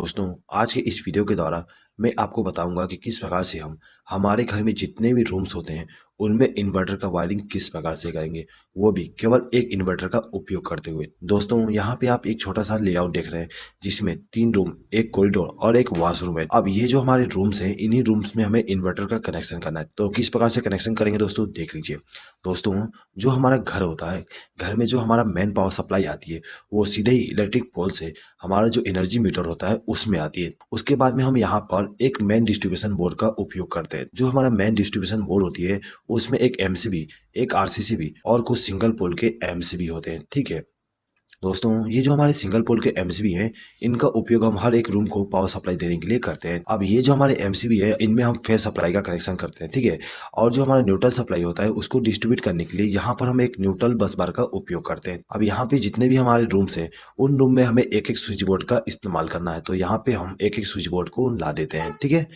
दोस्तों, आज के इस वीडियो के द्वारा मैं आपको बताऊंगा कि किस प्रकार से हम हमारे घर में जितने भी रूम्स होते हैं उनमें इन्वर्टर का वायरिंग किस प्रकार से करेंगे, वो भी केवल एक इन्वर्टर का उपयोग करते हुए। दोस्तों, यहाँ पे आप एक छोटा सा लेआउट देख रहे हैं जिसमें 3 रूम, एक कॉरिडोर और एक वॉशरूम है। अब ये जो हमारे रूम्स हैं, इन्हीं रूम्स में हमें इन्वर्टर का कनेक्शन करना है। तो किस प्रकार से कनेक्शन करेंगे दोस्तों, देख लीजिए। दोस्तों, जो हमारा घर होता है, घर में जो हमारा मेन पावर सप्लाई आती है वो सीधे ही इलेक्ट्रिक पोल से हमारा जो एनर्जी मीटर होता है उसमें आती है। उसके बाद में हम यहाँ पर एक मेन डिस्ट्रीब्यूशन बोर्ड का उपयोग करते हैं। जो हमारा मेन डिस्ट्रीब्यूशन बोर्ड होती है उसमें एक एमसीबी, एक आरसीसीबी और कुछ सिंगल पोल के एमसीबी होते हैं। ठीक है दोस्तों, ये जो हमारे सिंगल पोल के एमसीबी हैं, इनका उपयोग हम हर एक रूम को पावर सप्लाई देने के लिए करते हैं। अब ये जो हमारे एमसीबी है, इनमें हम फेस सप्लाई का कनेक्शन करते हैं। ठीक है, और जो हमारा न्यूट्रल सप्लाई होता है उसको डिस्ट्रीब्यूट करने के लिए यहाँ पर हम एक न्यूट्रल बस बार का उपयोग करते हैं। अब यहाँ पे जितने भी हमारे रूम्स हैं उन रूम में हमें एक एक स्विच बोर्ड का इस्तेमाल करना है। तो यहाँ पे हम एक एक स्विच बोर्ड को ला देते हैं। ठीक है,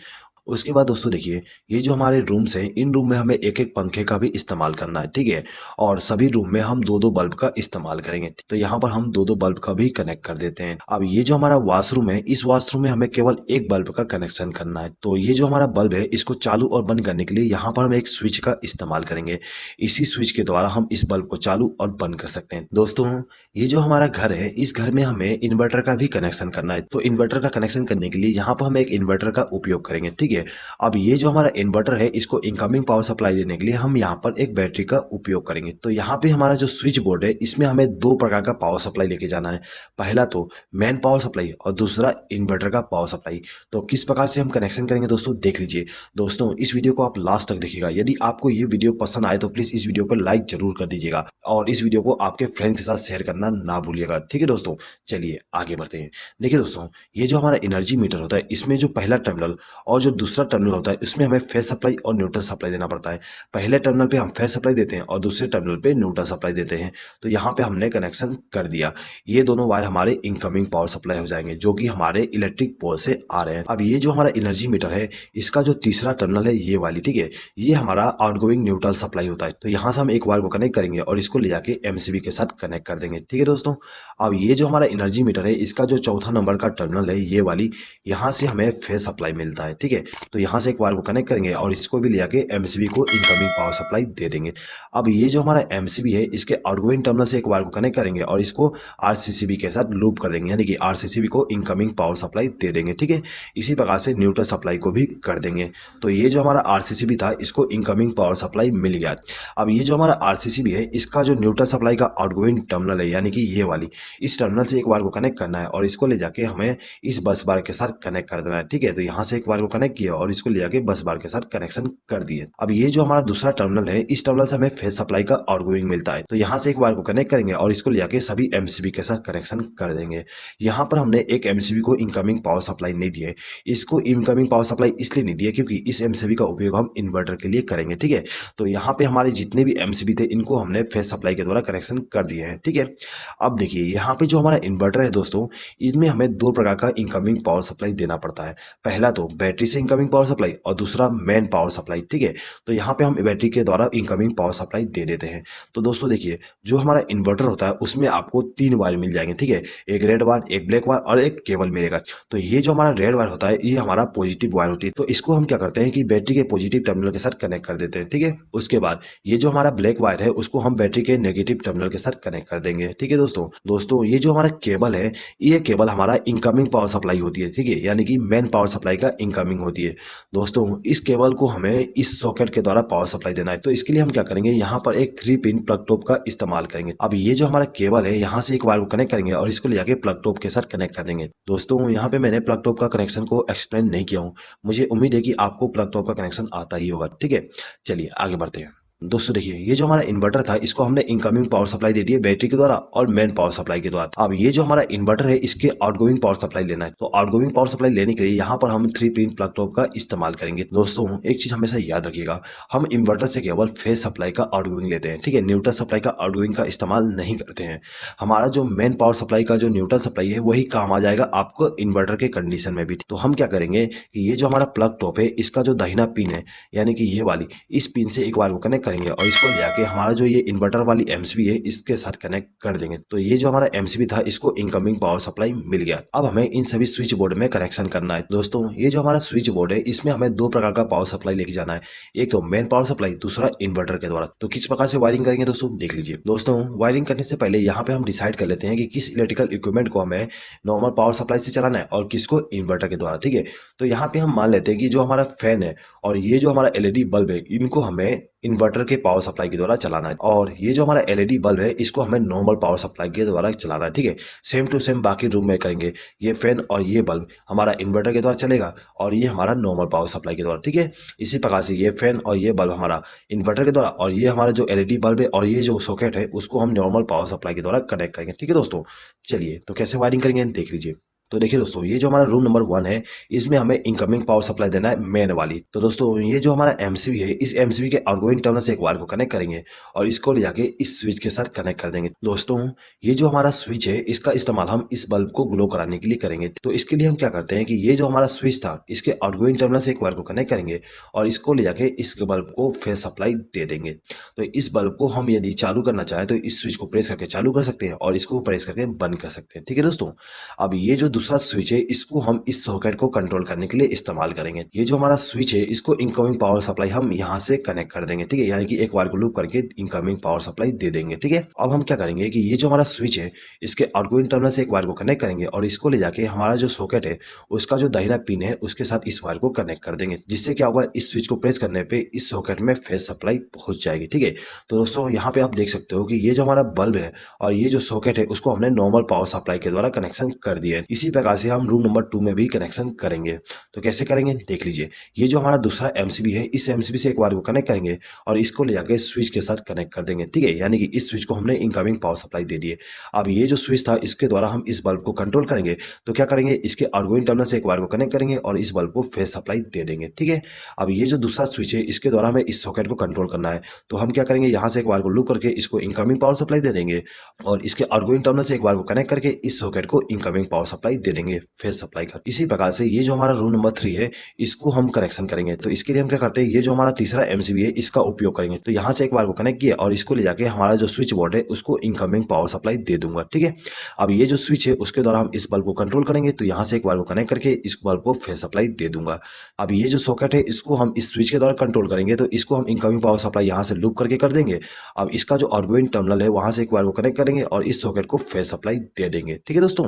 उसके बाद दोस्तों देखिए, ये जो हमारे रूम्स हैं, इन रूम में हमें एक एक पंखे का भी इस्तेमाल करना है। ठीक है, और सभी रूम में हम दो दो बल्ब का इस्तेमाल करेंगे। तो यहाँ पर हम दो दो बल्ब का भी कनेक्ट कर देते हैं। अब ये जो हमारा वॉशरूम है, इस वॉशरूम में हमें केवल एक बल्ब का कनेक्शन करना है। तो ये जो हमारा बल्ब है, इसको चालू और बंद करने के लिए यहाँ पर हम एक स्विच का इस्तेमाल करेंगे। इसी स्विच के द्वारा हम इस बल्ब को चालू और बंद कर सकते हैं। दोस्तों, ये जो हमारा घर है, इस घर में हमें इन्वर्टर का भी कनेक्शन करना है। तो इन्वर्टर का कनेक्शन करने के लिए यहाँ पर हम एक इन्वर्टर का उपयोग करेंगे। ठीक है, अब ये जो हमारा इन्वर्टर है, इसको इनकमिंग पावर सप्लाई देने के लिए हम यहाँ पर एक बैटरी का उपयोग करेंगे। तो यहाँ पे हमारा जो स्विच बोर्ड है, इसमें हमें दो प्रकार का पावर सप्लाई लेके जाना है। पहला तो मेन पावर सप्लाई और दूसरा इन्वर्टर का पावर सप्लाई। तो किस प्रकार से हम कनेक्शन करेंगे दोस्तों, देख लीजिए। दोस्तों, इस वीडियो को आप लास्ट तक देखिएगा। यदि आपको ये वीडियो पसंद आए तो प्लीज इस वीडियो पर लाइक जरूर कर दीजिएगा और इस वीडियो को आपके फ्रेंड के साथ शेयर करना ना भूलिएगा। ठीक है दोस्तों, चलिए आगे बढ़ते हैं। देखिए दोस्तों, ये जो हमारा एनर्जी मीटर होता है, इसमें जो पहला टर्मिनल और जो दूसरा टर्मिनल होता है, इसमें हमें फेस सप्लाई और न्यूट्रल सप्लाई देना पड़ता है। पहले टर्मिनल पे हम फेस सप्लाई देते हैं और दूसरे टर्मिनल पे न्यूट्रल सप्लाई देते हैं। तो यहाँ पे हमने कनेक्शन कर दिया। ये दोनों वायर हमारे इनकमिंग पावर सप्लाई हो जाएंगे, जो कि हमारे इलेक्ट्रिक पोल से आ रहे हैं। अब ये जो हमारा एनर्जी मीटर है, इसका जो तीसरा टर्मिनल है, ये वाली, ठीक है, ये हमारा आउटगोइंग न्यूट्रल सप्लाई होता है। तो यहाँ से हम एक वायर को कनेक्ट करेंगे और इसको ले जाके एमसीबी के साथ कनेक्ट कर देंगे। ठीक है दोस्तों, अब ये जो हमारा एनर्जी मीटर है, इसका जो चौथा नंबर का टर्मिनल है, ये वाली, यहाँ से हमें फेस सप्लाई मिलता है। ठीक है, तो यहाँ से एक वायर को कनेक्ट करेंगे और इसको भी ले जाके एमसीबी को इनकमिंग पावर सप्लाई दे देंगे। अब ये जो हमारा एमसीबी है, इसके आउटगोइंग टर्मिनल से एक वायर को कनेक्ट करेंगे और इसको आरसीसीबी के साथ लूप कर देंगे, यानी कि आरसीसीबी को इनकमिंग पावर सप्लाई दे देंगे। ठीक है, इसी प्रकार से न्यूट्रल सप्लाई को भी कर देंगे। तो ये जो हमारा आरसीसीबी था, इसको इनकमिंग पावर सप्लाई मिल गया। अब ये जो हमारा आरसीसीबी है, इसका जो न्यूट्रल सप्लाई का आउटगोइंग टर्मिनल है, यानी कि ये वाली, इस टर्मिनल से एक वायर को कनेक्ट करना है और इसको ले जाके हमें इस बस बार के साथ कनेक्ट कर देना है। ठीक है, तो यहाँ से एक वायर को कनेक्ट किया और इसको ले जाके बस बार के साथ कनेक्शन कर दिए। अब ये जो हमारा दूसरा टर्मिनल है, इस टर्मिनल से हमें फेस सप्लाई का आउटगोइंग मिलता है। तो यहाँ से एक वायर को कनेक्ट करेंगे और इसको ले जाके सभी एमसीबी के साथ कनेक्शन कर देंगे। यहाँ पर हमने एक एमसीबी को इनकमिंग पावर सप्लाई नहीं दी है। इसको इनकमिंग पावर सप्लाई इसलिए नहीं दी है क्योंकि इस एमसीबी का उपयोग हम इन्वर्टर के लिए करेंगे। ठीक है, तो यहाँ पे हमारे जितने भी एमसीबी थे, इनको हमने फेस सप्लाई के द्वारा कनेक्शन कर दिए हैं। ठीक है, अब देखिए, यहाँ पे जो हमारा इन्वर्टर है दोस्तों, इसमें हमें दो प्रकार का इनकमिंग पावर सप्लाई देना पड़ता है। पहला तो बैटरी से इनकमिंग पावर सप्लाई और दूसरा मेन पावर सप्लाई। ठीक है, तो यहाँ पे हम बैटरी के द्वारा इनकमिंग पावर सप्लाई दे देते हैं। तो दोस्तों देखिए, जो हमारा इन्वर्टर होता है उसमें आपको 3 वायर मिल जाएंगे। ठीक है, एक रेड वायर, एक ब्लैक वायर और एक केबल मिलेगा। तो ये जो हमारा रेड वायर होता है, ये हमारा पॉजिटिव वायर होती है। तो इसको हम क्या करते हैं कि बैटरी के पॉजिटिव टर्मिनल के साथ कनेक्ट कर देते हैं। ठीक है, उसके बाद ये जो हमारा ब्लैक वायर है, उसको हम बैटरी के नेगेटिव टर्मिनल के साथ कनेक्ट कर देंगे। ठीक है दोस्तों, ये जो हमारा केबल है, ये केबल हमारा इनकमिंग पावर सप्लाई होती है। ठीक है, यानी कि मेन पावर सप्लाई का इनकमिंग होती है। दोस्तों, इस केबल को हमें इस सॉकेट के द्वारा पावर सप्लाई देना है। तो इसके लिए हम क्या करेंगे, यहाँ पर एक 3 पिन प्लग टॉप का इस्तेमाल करेंगे। अब ये जो हमारा केबल है, यहाँ से एक वायर को कनेक्ट करेंगे और इसको ले जाके प्लग टॉप के साथ कनेक्ट कर देंगे। दोस्तों, यहाँ पे मैंने प्लग टॉप का कनेक्शन को एक्सप्लेन नहीं किया हूँ। मुझे उम्मीद है कि आपको प्लग टॉप का कनेक्शन आता ही होगा। ठीक है, चलिए आगे बढ़ते हैं। दोस्तों देखिए, ये जो हमारा इन्वर्टर था, इसको हमने इनकमिंग पावर सप्लाई दे दी है बैटरी के द्वारा और मेन पावर सप्लाई के द्वारा। अब ये जो हमारा इन्वर्टर है, इसके आउटगोइंग पावर सप्लाई लेना है। तो आउटगोइंग पावर सप्लाई लेने के लिए यहाँ पर हम 3 पिन प्लग टॉप का इस्तेमाल करेंगे। दोस्तों, एक चीज हमेशा याद रखिएगा, हम इन्वर्टर से केवल फेस सप्लाई का आउटगोइंग लेते हैं। ठीक है, न्यूट्रल सप्लाई का आउटगोइंग का इस्तेमाल नहीं करते हैं। हमारा जो मेन पावर सप्लाई का जो न्यूट्रल सप्लाई है, वही काम आ जाएगा आपको इन्वर्टर के कंडीशन में भी। तो हम क्या करेंगे कि ये जो हमारा प्लग टॉप है, इसका जो दाहिना पिन है, यानी कि ये वाली, इस पिन से एक वायर को कनेक्ट कनेक्ट करेंगे और इसको ले जाके हमारा जो ये इन्वर्टर वाली एमसीबी है इसके साथ कनेक्ट कर देंगे। तो ये जो हमारा एमसीबी था इसको इनकमिंग पावर सप्लाई मिल गया। अब हमें इन सभी स्विच बोर्ड में कनेक्शन करना है। दोस्तों ये जो हमारा स्विच बोर्ड है इसमें हमें दो प्रकार का पावर सप्लाई लेके जाना है, एक तो मेन पावर सप्लाई, दूसरा इन्वर्टर के द्वारा। तो किस प्रकार से वायरिंग करेंगे दोस्तों देख लीजिए। दोस्तों वायरिंग करने से पहले यहाँ पे हम डिसाइड कर लेते हैं कि किस इलेक्ट्रिकल इक्विपमेंट को हमें नॉर्मल पावर सप्लाई से चलाना है और किसको इन्वर्टर के द्वारा, ठीक है। तो यहाँ पे हम मान लेते हैं कि जो हमारा फैन है और ये जो हमारा एलईडी बल्ब है इनको हमें इन्वर्टर के पावर सप्लाई के द्वारा चलाना है, और ये जो हमारा एलईडी बल्ब है इसको हमें नॉर्मल पावर सप्लाई के द्वारा चलाना है, ठीक है। सेम टू सेम बाकी रूम में करेंगे। ये फैन और ये बल्ब हमारा इन्वर्टर के द्वारा चलेगा और ये हमारा नॉर्मल पावर सप्लाई के द्वारा, ठीक है। इसी प्रकार से ये फैन और ये बल्ब हमारा इन्वर्टर के द्वारा और ये हमारा जो एलईडी बल्ब है और ये जो सॉकेट है उसको हम नॉर्मल पावर सप्लाई के द्वारा कनेक्ट करेंगे, ठीक है दोस्तों। चलिए तो कैसे वायरिंग करेंगे देख लीजिए। तो देखिए दोस्तों ये जो हमारा रूम नंबर 1 है इसमें हमें इनकमिंग पावर सप्लाई देना है मेन वाली। तो दोस्तों ये जो हमारा एमसीबी है इस एमसीबी के आउटगोइंग टर्मिनल से एक वायर को कनेक्ट करेंगे और इसको ले जाके इस स्विच के साथ कनेक्ट कर देंगे। दोस्तों ये जो हमारा स्विच है इसका इस्तेमाल हम इस बल्ब को ग्लो कराने के लिए करेंगे। तो इसके लिए हम क्या करते हैं कि ये जो हमारा स्विच था इसके आउटगोइंग टर्मिनल से एक वायर को कनेक्ट करेंगे और इसको ले जाके इस बल्ब को फेस सप्लाई दे देंगे। तो इस बल्ब को हम यदि चालू करना चाहें तो इस स्विच को प्रेस करके चालू कर सकते हैं और इसको प्रेस करके बंद कर सकते हैं, ठीक है दोस्तों। अब ये जो दूसरा स्विच है इसको हम इस सॉकेट को कंट्रोल करने के लिए इस्तेमाल करेंगे। ये जो हमारा स्विच है इसको इनकमिंग पावर सप्लाई हम यहाँ से कनेक्ट कर देंगे, ठीक है। यानी कि एक वायर को लूप करके इनकमिंग पावर सप्लाई दे देंगे, ठीक है। अब हम क्या करेंगे कि ये जो हमारा स्विच है इसके आउटगोइंग टर्मिनल से एक वायर को कनेक्ट करेंगे और इसको ले जाके हमारा जो सॉकेट है उसका जो दाहिना पिन है उसके साथ इस वायर को कनेक्ट कर देंगे, जिससे क्या होगा इस स्विच को प्रेस करने पे इस सॉकेट में फेस सप्लाई पहुंच जाएगी, ठीक है। तो दोस्तों यहाँ पे आप देख सकते हो कि ये जो हमारा बल्ब है और ये जो सॉकेट है उसको हमने नॉर्मल पावर सप्लाई के द्वारा कनेक्शन कर दिया है। इसी प्रकार से हम रूम नंबर 2 में भी कनेक्शन करेंगे। तो कैसे करेंगे देख लीजिए। ये जो हमारा दूसरा एमसीबी है इस एमसीबी से एक वायर को कनेक्ट करेंगे और इसको ले जाके स्विच के साथ कनेक्ट कर देंगे, ठीक है। यानी कि इस स्विच को हमने इनकमिंग पावर सप्लाई दे दी है। अब ये जो स्विच था इसके द्वारा हम इस बल्ब को कंट्रोल करेंगे। तो क्या करेंगे इसके आउटगोइंग टर्मिनल से एक वायर को कनेक्ट करेंगे और इस बल्ब को फेस सप्लाई दे देंगे, ठीक है। अब ये जो दूसरा स्विच है इसके द्वारा हमें इस सॉकेट को कंट्रोल करना है। तो हम क्या करेंगे यहाँ से एक वायर को लूप करके इसको इनकमिंग पावर सप्लाई दे देंगे और इसके आउटगोइंग टर्मिनल से एक वायर को कनेक्ट करके इस सॉकेट को इनकमिंग पावर सप्लाई दे देंगे फेस सप्लाई का। इसी प्रकार से ये जो हमारा रूम नंबर 3 है इसको हम कनेक्शन करेंगे। तो इसके लिए हम क्या करते हैं ये जो हमारा तीसरा एमसीबी है इसका उपयोग करेंगे। तो यहाँ से एक वायर को कनेक्ट किया और इसको ले जाके हमारा जो स्विच बोर्ड है उसको इनकमिंग पावर सप्लाई दे दूंगा, ठीक है। अब ये जो स्विच है उसके द्वारा हम इस बल्ब को कंट्रोल करेंगे। तो यहाँ से एक वायर को कनेक्ट करके इस बल्ब को फेस सप्लाई दे दूंगा। अब ये जो सॉकेट है इसको हम इस स्विच के द्वारा कंट्रोल करेंगे। तो इसको हम इनकमिंग पावर सप्लाई यहाँ से लूप करके कर देंगे। अब इसका जो आउटगोइंग टर्मिनल है वहां से एक वायर को कनेक्ट करेंगे और इस सॉकेट को फेस सप्लाई दे देंगे, ठीक है दोस्तों।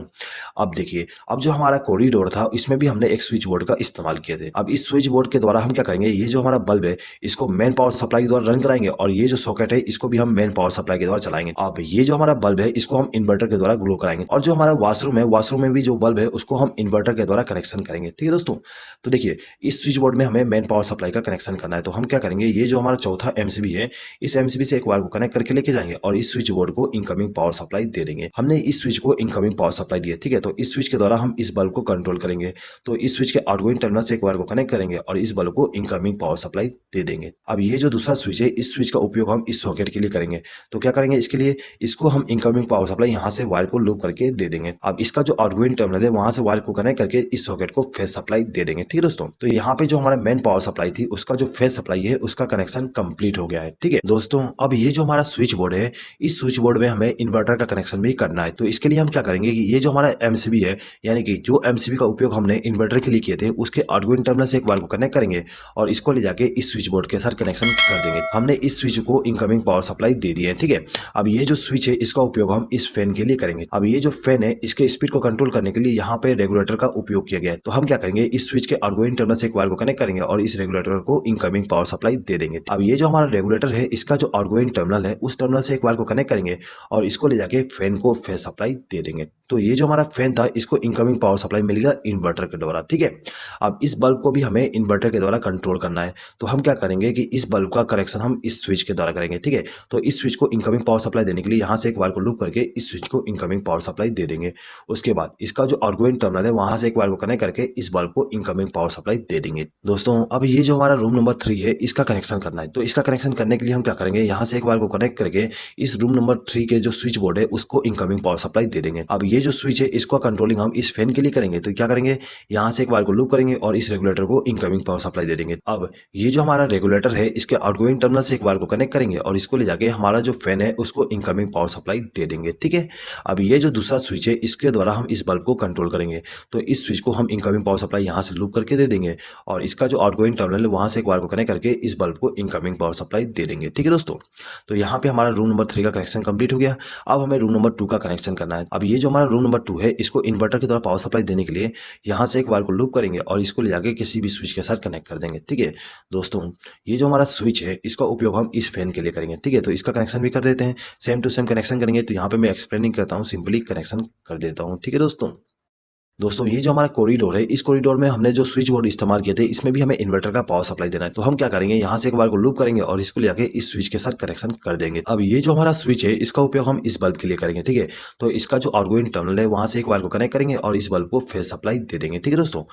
अब देखिए अब जो हमारा कॉरिडोर था इसमें भी हमने एक स्विच बोर्ड का इस्तेमाल किए थे। अब इस स्विच बोर्ड के द्वारा हम क्या करेंगे ये जो हमारा बल्ब है इसको मेन पावर सप्लाई के द्वारा रन कराएंगे और ये जो सॉकेट है इसको भी हम मेन पावर सप्लाई के द्वारा चलाएंगे। अब ये जो हमारा बल्ब है इसको हम इन्वर्टर के द्वारा ग्लो कराएंगे और जो हमारा वॉशरूम है वॉशरूम में भी जो बल्ब है उसको हम इन्वर्टर के द्वारा कनेक्शन करेंगे, ठीक है दोस्तों। तो देखिए इस स्विच बोर्ड में हमें मेन पावर सप्लाई का कनेक्शन करना है। तो हम क्या करेंगे ये जो हमारा चौथा एमसीबी है इस एमसीबी से एक वायर को कनेक्ट करके लेके जाएंगे और इस स्विच बोर्ड को इनकमिंग पावर सप्लाई दे देंगे। हमने इस स्विच को इनकमिंग पावर सप्लाई दी है, ठीक है। तो इस स्विच के द्वारा हम इस बल्ब को कंट्रोल करेंगे। तो इस स्विच के आउटगोइंग टर्मिनल से एक वायर को कनेक्ट करेंगे और इस बल्ब को इनकमिंग पावर सप्लाई दे देंगे। अब ये जो दूसरा स्विच है इस स्विच का उपयोग हम इस सॉकेट के लिए करेंगे। तो क्या करेंगे इसके लिए इसको हम इनकमिंग पावर सप्लाई यहाँ से वायर को लूप करके दे देंगे। अब इसका जो आउटगोइंग टर्मिनल है वहां से वायर को कनेक्ट करके इस सॉकेट को फेस सप्लाई दे देंगे, ठीक है दोस्तों। तो यहाँ पे जो हमारा मेन पावर सप्लाई थी उसका जो फेस सप्लाई है उसका कनेक्शन कंप्लीट हो गया है, ठीक है दोस्तों। अब ये जो हमारा स्विच बोर्ड है इस स्विच बोर्ड में हमें इन्वर्टर का कनेक्शन भी करना है। तो इसके लिए हम क्या करेंगे कि ये जो हमारा एमसीबी है यानी कि जो एमसीबी का उपयोग हमने इन्वर्टर के लिए किए थे उसके आउटगोइंग टर्मिनल से एक वायर को कनेक्ट करेंगे और इसको ले जाके इस स्विच बोर्ड के साथ कनेक्शन कर देंगे। हमने इस स्विच को इनकमिंग पावर सप्लाई दे दी है, ठीक है। अब ये जो स्विच है इसका उपयोग हम इस फैन के लिए करेंगे। अब ये जो फैन है इसके स्पीड को कंट्रोल करने के लिए यहाँ पे रेगुलेटर का उपयोग किया गया है। तो हम क्या करेंगे इस स्विच के आउटगोइंग टर्मिनल से एक वायर को कनेक्ट करेंगे और इस रेगुलेटर को इनकमिंग पावर सप्लाई दे देंगे। अब ये जो हमारा रेगुलेटर है इसका जो आउटगोइंग टर्मिनल है उस टर्मिनल से एक वायर को कनेक्ट करेंगे और इसको ले जाके फैन को फेस सप्लाई दे देंगे। तो ये जो हमारा फैन था इसको इनकमिंग पावर सप्लाई मिलेगा इन्वर्टर के द्वारा, ठीक है। अब इस बल्ब को भी हमें इन्वर्टर के द्वारा कंट्रोल करना है। तो हम क्या करेंगे कि इस बल्ब का कनेक्शन हम इस स्विच के द्वारा करेंगे, ठीक है। तो इस स्विच को इनकमिंग पावर सप्लाई देने के लिए यहाँ से एक वायर को लूप करके इस स्विच को इनकमिंग पावर सप्लाई दे देंगे। उसके बाद इसका जो आउटगोइंग टर्मिनल है वहां से एक वायर को कनेक्ट करके इस बल्ब को इनकमिंग पावर सप्लाई दे देंगे। दोस्तों अब ये जो हमारा रूम नंबर 3 है इसका कनेक्शन करना है। तो इसका कनेक्शन करने के लिए हम क्या करेंगे यहाँ से एक वायर को कनेक्ट करके इस रूम नंबर 3 के जो स्विच बोर्ड है उसको इनकमिंग पावर सप्लाई दे देंगे। अब ये जो स्विच है इसको कंट्रोलिंग वायरिंग हम इस फैन के लिए करेंगे तो क्या करेंगे, यहाँ से एक वायर को लूप करेंगे और इस रेगुलेटर को इनकमिंग पावर सप्लाई दे देंगे। अब ये जो हमारा रेगुलेटर है इसके आउटगोइंग टर्मिनल से एक वायर को कनेक्ट करेंगे और इसको ले जाके हमारा जो फैन है उसको इनकमिंग पावर सप्लाई दे देंगे। ठीक है, अब ये जो दूसरा स्विच है इसके द्वारा हम इस बल्ब को कंट्रोल करेंगे। तो इस स्विच को हम इनकमिंग पावर सप्लाई यहाँ से लूप करके दे देंगे और इसका जो आउटगोइंग टर्मिनल है वहाँ से एक वायर को कनेक्ट करके इस बल्ब को इनकमिंग पावर सप्लाई दे देंगे। ठीक है दोस्तों, तो यहाँ पे हमारा रूम नंबर 3 का कनेक्शन कंप्लीट हो गया। अब हमें रूम नंबर 2 का कनेक्शन करना है। अब ये जो हमारा रूम नंबर 2 है इसको इन्वर्टर के द्वारा पावर सप्लाई देने के लिए यहाँ से एक वायर को लूप करेंगे और इसको ले जाके किसी भी स्विच के साथ कनेक्ट कर देंगे। ठीक है दोस्तों, ये जो हमारा स्विच है इसका उपयोग हम इस फैन के लिए करेंगे। ठीक है, तो इसका कनेक्शन भी कर देते हैं, सेम टू सेम कनेक्शन करेंगे। तो यहाँ पे मैं एक्सप्लेनिंग करता हूँ, सिंपली कनेक्शन कर देता हूँ। ठीक है दोस्तों, ये जो हमारा कॉरिडोर है इस कॉरिडोर में हमने जो स्विच बोर्ड इस्तेमाल किए थे इसमें भी हमें इन्वर्टर का पावर सप्लाई देना है। तो हम क्या करेंगे, यहाँ से एक बार को लूप करेंगे और इसको लेके इस स्विच के साथ कनेक्शन कर देंगे। अब ये जो हमारा स्विच है इसका उपयोग हम इस बल्ब के लिए करेंगे। ठीक है, तो इसका जो आउटगोइंग टर्मिनल है वहाँ से एक बार को कनेक्ट करेंगे और इस बल्ब को फेज सप्लाई दे देंगे। ठीक है दोस्तों,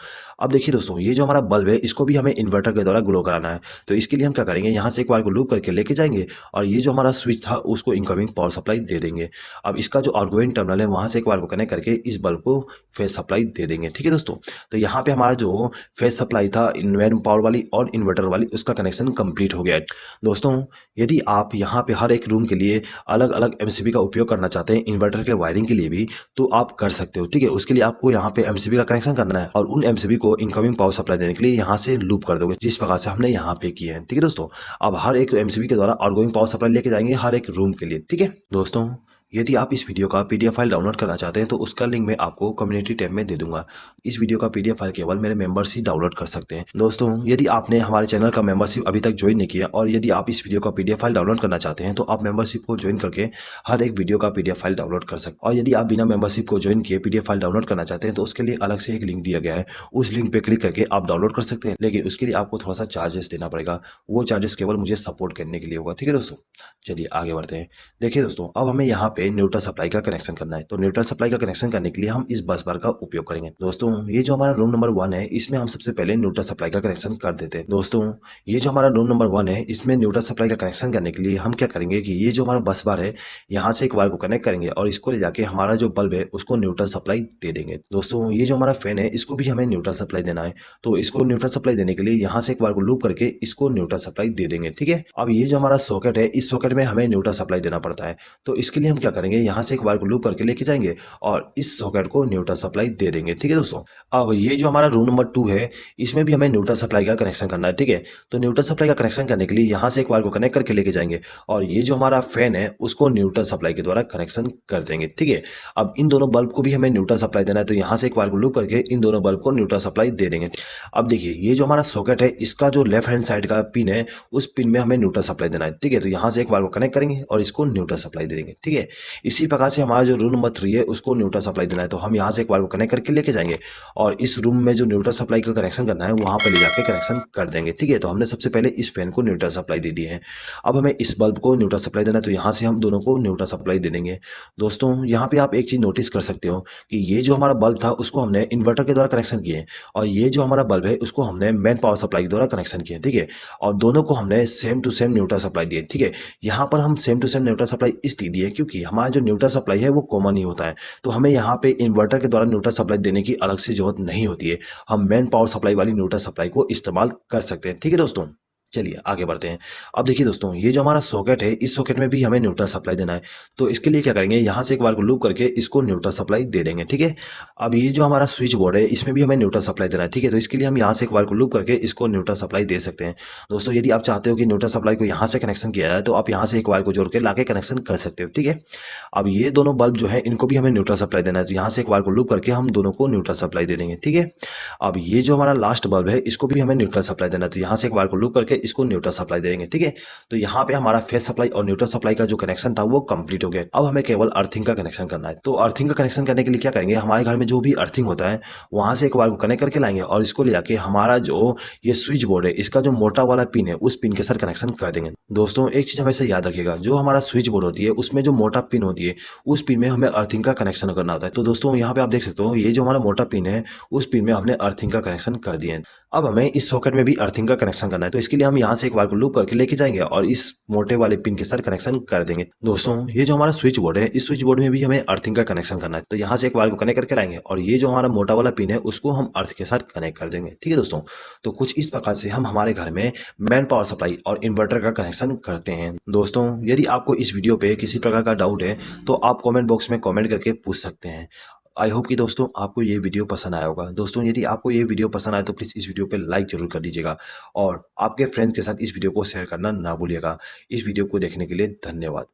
अब देखिए दोस्तों, ये जो हमारा बल्ब है इसको भी हमें इन्वर्टर के द्वारा ग्लो कराना है। तो इसके लिए हम क्या करेंगे, यहाँ से एक बार को लूप करके लेके जाएंगे और ये जो हमारा स्विच था उसको इनकमिंग पावर सप्लाई दे देंगे। अब इसका जो आउटगोइंग टर्मिनल है वहाँ से एक बार को कनेक्ट करके इस बल्ब को फेज सप्लाई दे देंगे। ठीक है दोस्तों, तो यहाँ पे हमारा जो फेज सप्लाई था इन्वेंट पावर वाली और इन्वर्टर वाली उसका कनेक्शन कंप्लीट हो गया है। दोस्तों, यदि आप यहाँ पे हर एक रूम के लिए अलग अलग एमसीबी का उपयोग करना चाहते हैं इन्वर्टर के वायरिंग के लिए भी, तो आप कर सकते हो। ठीक है, उसके लिए आपको यहाँ पे एमसीबी का कनेक्शन करना है और उन एमसीबी को इनकमिंग पावर सप्लाई देने के लिए यहाँ से लूप कर दोगे, जिस प्रकार से हमने यहाँ पे किया है। ठीक है दोस्तों, अब हर एक एमसीबी के द्वारा आउटगोइंग पावर सप्लाई लेके जाएंगे हर एक रूम के लिए। ठीक है दोस्तों, यदि आप इस वीडियो का पीडीएफ फाइल डाउनलोड करना चाहते हैं तो उसका लिंक मैं आपको कम्युनिटी टैब में दे दूंगा। इस वीडियो का पीडीएफ फाइल केवल मेरे मेंबर्स ही डाउनलोड कर सकते हैं। दोस्तों, यदि आपने हमारे चैनल का मेंबरशिप अभी तक ज्वाइन नहीं किया और यदि आप इस वीडियो का पीडीएफ फाइल डाउनलोड करना चाहते हैं तो आप मेंबरशिप को ज्वाइन करके हर एक वीडियो का पीडीएफ फाइल डाउनलोड कर सकते हैं। और यदि आप बिना मेंबरशिप को ज्वाइन किए पीडीएफ फाइल डाउनलोड करना चाहते हैं तो उसके लिए अलग से एक लिंक दिया गया है, उस लिंक पे क्लिक करके आप डाउनलोड कर सकते हैं। लेकिन उसके लिए आपको थोड़ा सा चार्जेस देना पड़ेगा, वो चार्जेस केवल मुझे सपोर्ट करने के लिए होगा। ठीक है दोस्तों, चलिए आगे बढ़ते हैं। देखिए दोस्तों, अब हमें यहाँ पे न्यूट्रल सप्लाई का कनेक्शन करना है। तो न्यूट्रल सप्लाई का कनेक्शन करने के लिए हम इस बस बार का उपयोग करेंगे। दोस्तों, ये जो हमारा रूम नंबर 1 है इसमें हम सबसे पहले न्यूट्रल सप्लाई का कनेक्शन कर देते हैं। दोस्तों, ये जो हमारा रूम नंबर 1 है इसमें न्यूट्रल सप्लाई का कनेक्शन करने के लिए हम क्या करेंगे कि ये जो हमारा बस बार है यहाँ से एक वायर को कनेक्ट करेंगे और इसको ले जाके हमारा जो बल्ब है उसको न्यूट्रल सप्लाई दे देंगे। दोस्तों, ये जो हमारा फैन है इसको भी हमें न्यूट्रल सप्लाई देना है। तो इसको न्यूट्रल सप्लाई देने के लिए यहाँ से एक वायर को लूप करके इसको न्यूट्रल सप्लाई दे देंगे। ठीक है, अब ये जो हमारा सॉकेट है इस सॉकेट में हमें न्यूट्रल सप्लाई देना पड़ता है। तो इसके लिए हम क्या करेंगे, यहाँ से एक वायर को लूप करके लेके जाएंगे और इस सॉकेट को न्यूट्रल सप्लाई दे देंगे। ठीक है दोस्तों, अब ये जो हमारा रूम नंबर 2 है इसमें भी हमें न्यूट्रल सप्लाई का कनेक्शन करना है। ठीक है, तो न्यूट्रल सप्लाई का कनेक्शन करने के लिए यहाँ से एक वायर को कनेक्ट करके लेके जाएंगे और ये जो हमारा फैन है उसको न्यूट्रल सप्लाई के द्वारा कनेक्शन कर देंगे। ठीक है, अब इन दोनों बल्ब को भी हमें न्यूट्रल सप्लाई देना है। तो यहाँ से एक वायर को लूप करके इन दोनों बल्ब को न्यूट्रल सप्लाई दे देंगे। अब देखिए, ये जो हमारा सॉकेट है इसका जो लेफ्ट हैंड साइड का पिन है उस पिन में हमें न्यूट्रल सप्लाई देना है। ठीक है, तो यहाँ से एक वायर को कनेक्ट करेंगे और इसको न्यूट्रल सप्लाई दे देंगे। ठीक है, इसी प्रकार से हमारा जो रूम नंबर 3 है उसको न्यूट्रल सप्लाई देना है। तो हम यहाँ से एक वायर को कनेक्ट करके लेके जाएंगे और इस रूम में जो न्यूट्रल सप्लाई का कनेक्शन करना है वहाँ पर ले जाके कनेक्शन कर देंगे। ठीक है, तो हमने सबसे पहले इस फैन को न्यूट्रल सप्लाई दे दी है। अब हमें इस बल्ब को न्यूट्रल सप्लाई देना है। तो यहाँ से हम दोनों को न्यूट्रल सप्लाई दे देंगे। दोस्तों, यहाँ पे आप एक चीज नोटिस कर सकते हो कि ये जो हमारा बल्ब था उसको हमने इन्वर्टर के द्वारा कनेक्शन किए और ये जो हमारा बल्ब है उसको हमने मेन पावर सप्लाई के द्वारा कनेक्शन किए। ठीक है, और दोनों को हमने same to same neutral supply दिए। ठीक है, यहाँ पर हम same to same neutral supply इसलिए दिए क्योंकि हमारा जो न्यूट्रल सप्लाई है वो कॉमन ही होता है। तो हमें यहाँ पे इन्वर्टर के द्वारा न्यूट्रल सप्लाई देने की अलग से जरूरत नहीं होती है, हम मेन पावर सप्लाई वाली न्यूट्रल सप्लाई को इस्तेमाल कर सकते हैं। ठीक है दोस्तों, चलिए आगे बढ़ते हैं। अब देखिए दोस्तों, ये जो हमारा सॉकेट है इस सॉकेट में भी हमें न्यूट्रल सप्लाई देना है। तो इसके लिए क्या करेंगे, यहाँ से एक बार को लूप करके इसको न्यूट्रल सप्लाई दे देंगे। ठीक है, अब ये जो हमारा स्विच बोर्ड है इसमें भी हमें न्यूट्रल सप्लाई देना है। ठीक है, तो इसके लिए हम यहाँ से एक बार को लूप करके इसको न्यूट्रल सप्लाई दे सकते हैं। दोस्तों, यदि आप चाहते हो कि न्यूट्रल सप्लाई को यहाँ से कनेक्शन किया जाए तो आप यहाँ से एक वायर को जोड़ के लाके कनेक्शन कर सकते हो। ठीक है, अब ये दोनों बल्ब जो है इनको भी हमें न्यूट्रल सप्लाई देना है। तो यहाँ से एक वायर को लूप करके हम दोनों को न्यूट्रल सप्लाई दे देंगे। ठीक है, अब ये जो हमारा लास्ट बल्ब है इसको भी हमें न्यूट्रल सप्लाई देना है। तो यहाँ से एक वायर को लूप करके इसको न्यूट्रल सप्लाई देंगे। ठीक है, तो यहाँ पे हमारा फेज सप्लाई और न्यूट्रल सप्लाई का जो कनेक्शन था वो कंप्लीट हो गया। अब हमें केवल अर्थिंग का कनेक्शन करना है। तो अर्थिंग का कनेक्शन करने के लिए क्या करेंगे, हमारे घर में जो भी अर्थिंग होता है वहां से एक बार को कनेक्ट करके लाएंगे और इसको ले जाके हमारा जो ये स्विच बोर्ड है इसका जो मोटा वाला पिन है उस पिन के साथ कनेक्शन कर देंगे। दोस्तों, एक चीज हमेशा याद रखिएगा, जो हमारा स्विच बोर्ड होती है उसमें जो मोटा पिन होती है उस पिन में हमें अर्थिंग का कनेक्शन करना होता है। तो दोस्तों, यहाँ पे आप देख सकते हो ये जो हमारा मोटा पिन है उस पिन में हमने अर्थिंग का कनेक्शन कर दिया है। अब हमें इस सॉकेट में भी अर्थिंग का कनेक्शन करना है, तो इसके लिए हम यहाँ से एक वायर को लूप करके लेके जाएंगे और इस मोटे वाले पिन के साथ कनेक्शन कर देंगे। दोस्तों ये जो हमारा स्विच बोर्ड है, इस स्विच बोर्ड में भी हमें अर्थिंग का कनेक्शन करना है, तो यहाँ से एक वायर को कनेक्ट करके लाएंगे और ये जो हमारा मोटा वाला पिन है उसको हम अर्थ के साथ कनेक्ट कर देंगे। ठीक है दोस्तों, तो कुछ इस प्रकार से हम हमारे घर में मेन पावर सप्लाई और इन्वर्टर का कनेक्शन करते हैं। दोस्तों यदि आपको इस वीडियो पे किसी प्रकार का डाउट है तो आप कमेंट बॉक्स में कमेंट करके पूछ सकते हैं। आई होप कि दोस्तों आपको ये वीडियो पसंद आया होगा। दोस्तों यदि आपको ये वीडियो पसंद आए तो प्लीज़ इस वीडियो पे लाइक ज़रूर कर दीजिएगा और आपके फ्रेंड्स के साथ इस वीडियो को शेयर करना ना भूलिएगा। इस वीडियो को देखने के लिए धन्यवाद।